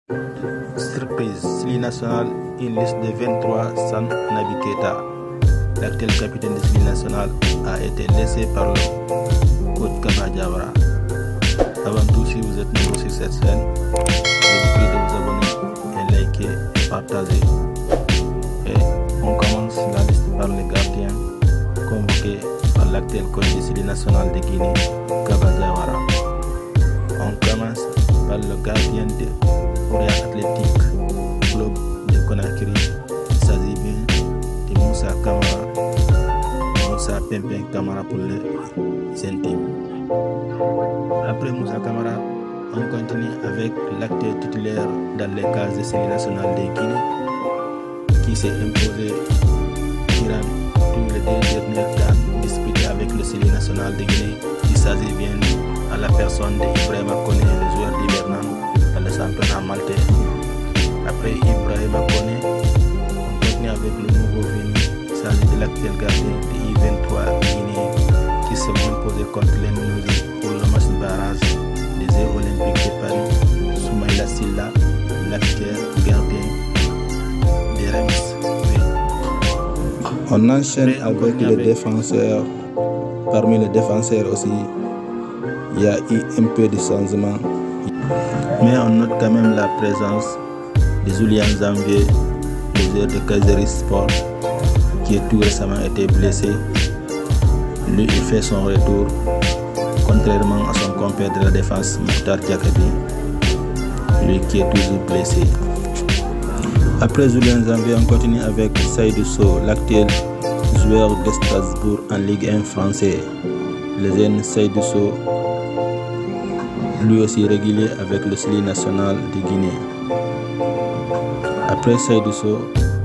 Surprise, Syli National, une liste de 23 sans Naby Keita. L'actuel capitaine de Syli National a été laissé par le coach Kaba Diawara. Avant tout, si vous êtes nouveau sur cette chaîne, je vous prie de vous abonner et liker et partager. Et on commence la liste par les gardiens convoqués par l'actuel coach de Syli National de Guinée, Kaba Diawara. On commence par le gardien de Oria Athletic Club de Conakry. Il s'agit bien de Moussa Camara, Moussa Pimpin Camara pour les intimes. Après Moussa Camara, on continue avec l'acteur titulaire dans les cases de Syli National de Guinée qui s'est imposé durant tous les deux derniers temps disputés avec le Syli National de Guinée. Il s'agit bien à la personne d'Ibrahima Koné, le joueur d'Hibernian dans le championnat maltais. Après Ibrahima Koné, on continue avec le nouveau venu. Il s'agit de l'actuel gardien de I23 Guinée qui s'est imposé contre l'Indonésie pour le match de barrage des Jeux Olympiques de Paris. Soumaïla Sylla, l'actuel gardien des Reims. On enchaîne avec les défenseurs. Parmi les défenseurs aussi, il y a eu un peu de changement. Mais on note quand même la présence de Julian Zanvier, le joueur de Kayserispor, qui a tout récemment été blessé. Lui, il fait son retour, contrairement à son compère de la défense, Mokhtar Diakhaby, lui qui est toujours blessé. Après Julian Zanvier, on continue avec Seydou Sow, l'actuel joueur de Strasbourg en Ligue 1 français. Le jeune Seydou Sow, lui aussi régulier avec le Syli National de Guinée. Après Seydou Sow,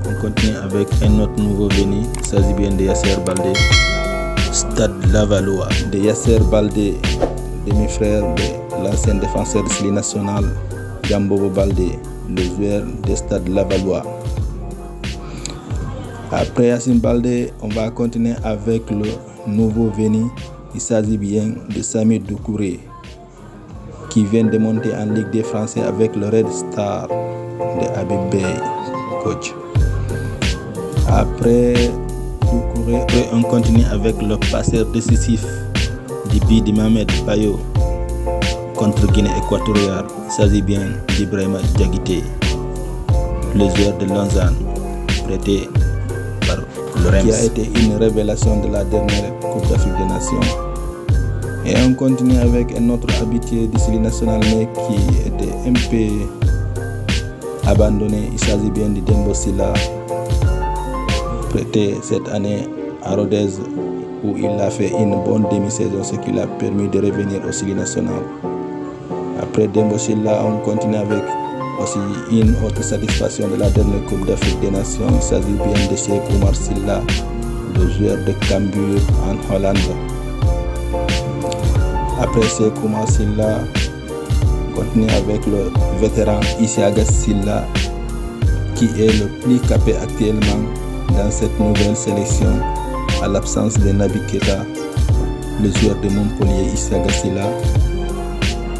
on continue avec un autre nouveau venu. Il s'agit bien de Yasser Baldé, Stade Lavallois. De Yasser Baldé, demi-frère de l'ancien défenseur de Syli National, Gambobo Baldé, le joueur de Stade Lavallois. Après Yassine Baldé, on va continuer avec le nouveau venu. Il s'agit bien de Samy Doucouré, qui vient de monter en Ligue des Français avec le Red Star de Habib Beye, coach. Après Doucouré, on continue avec le passeur décisif du but de Mohamed Bayo contre Guinée équatoriale. Il s'agit bien d'Ibrahima Diakité, le joueur de Lausanne, prêté par le Reims, qui a été une révélation de la dernière Coupe d'Afrique des Nations. Et on continue avec un autre habitué du Syli National mais qui était un peu abandonné. Il s'agit bien de Dembo Sylla, prêté cette année à Rodez où il a fait une bonne demi-saison, ce qui lui a permis de revenir au Syli National. Après Dembo Sylla, on continue avec aussi une autre satisfaction de la dernière Coupe d'Afrique des Nations. Il s'agit bien de Cheikh Oumar Sylla, le joueur de Cambuur en Hollande. Après Cheikh Oumar Sylla, on continue avec le vétéran Isiaga Sylla, qui est le plus capé actuellement dans cette nouvelle sélection à l'absence de Naby Keita, le joueur de Montpellier. Isiaga Sylla,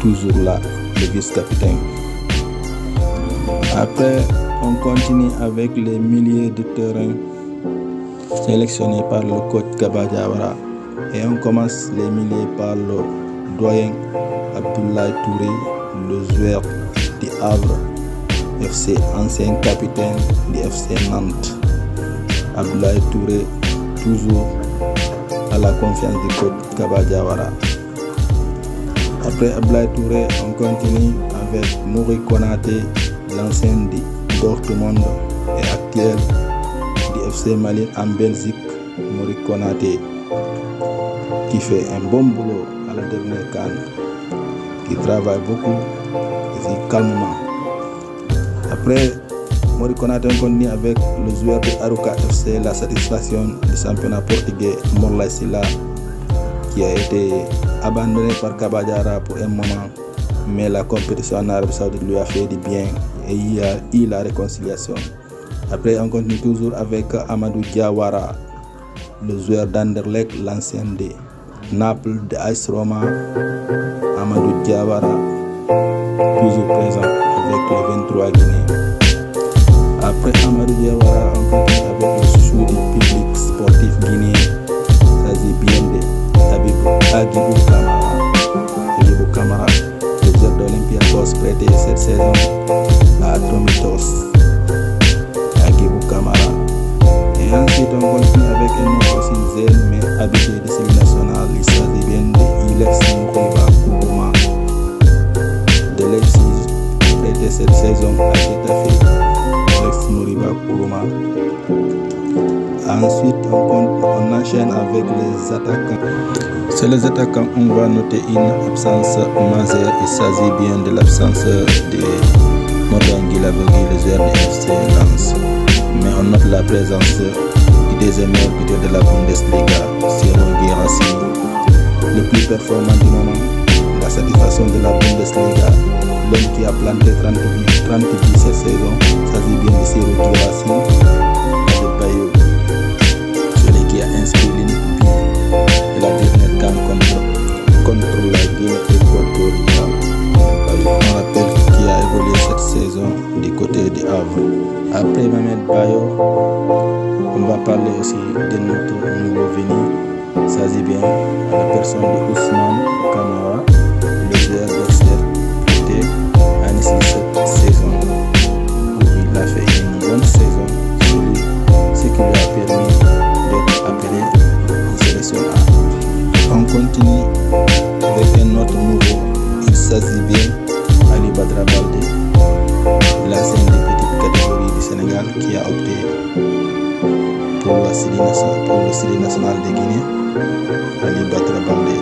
toujours là, le vice-capitaine. Après, on continue avec les milieux de terrain sélectionnés par le coach Kaba Diawara. Et on commence les milieux par le doyen Abdoulaye Touré, le joueur du Havre FC, ancien capitaine du FC Nantes. Abdoulaye Touré, toujours à la confiance du coach Kaba Diawara. Après Abdoulaye Touré, on continue avec Mory Konaté, l'ancien de Dortmund et actuel du FC Malines en Belgique. Mory Konaté, qui fait un bon boulot à la dernière CAN, qui travaille beaucoup et calmement. Après Mory Konaté, on continue avec le joueur de Arouca FC, la satisfaction du championnat portugais, Morlaye Sylla, qui a été abandonné par Kaba Diawara pour un moment, mais la compétition en Arabie Saoudite lui a fait du bien et il y a eu la réconciliation. Après, on continue toujours avec Amadou Diawara, le joueur d'Anderlecht, l'ancien de Naples, de AS Roma. Amadou Diawara, toujours présent avec le 23 guinéen. Après Amadou Diawara, on continue avec le chouchou du public sportif guinéen, Sazi Biende, Agibou Camara, le joueur d'Olympiakos prêté cette saison à Atromitos, Agibou Camara. Et ensuite on continue avec un autre aussi zen mais habitué de série nationale, Sazi Biende, Ilex Mouriba Kourouma de Leipzig, prêté cette saison à Getafe. Mouriba Kourouma. Ensuite, on enchaîne avec les attaquants. C'est les attaquants, on va noter une absence majeure. Il s'agit bien de l'absence de Morgan Guilavogui, le joueur de FC Lens. Mais on note la présence du deuxième meilleur buteur de la Bundesliga, Serhou Guirassy, le plus performant du moment. La satisfaction de la Bundesliga, l'homme qui a planté 30 buts cette saison, s'agit bien de Serhou Guirassy, Adebayo, celui qui a inscrit l'unique but de la dernière CAN contre la Guinée équatoriale. On rappelle qu'il a évolué cette saison du côté du Havre. Après Mohamed Bayo, on va parler aussi de notre nouveau venu, s'agit bien de la personne de Ousmane Camara, le joueur d'Auxerre prêté à Nice cette saison, où il a fait une bonne saison, ce qui lui a permis d'être appelé en sélection A. On continue avec un autre nouveau, il s'agit bien Ali Badra Baldé, l'ancien des petites catégories du Sénégal qui a opté pour le série nationale de Guinée, Ali Badra Baldé.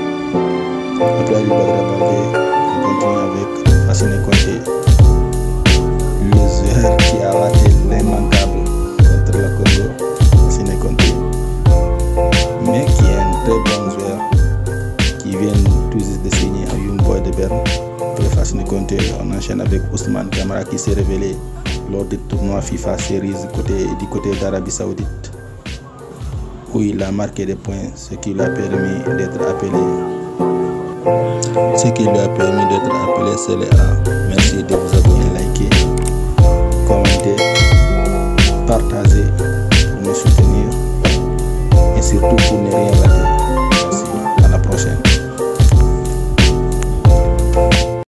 Après Ali Badra Baldé, on continue avec Fassine Konté, le joueur qui a raté l'immanquable contre le Congo, Fassine Konté, mais qui est un très bon joueur qui vient tout juste de signer à Young Boys de Berne. Après Fassine Konté, on enchaîne avec Ousmane Camara qui s'est révélé lors du tournoi FIFA Series du côté d'Arabie Saoudite, où il a marqué des points, ce qui lui a permis d'être appelé. C'est les A. Merci de vous abonner, liker, commenter.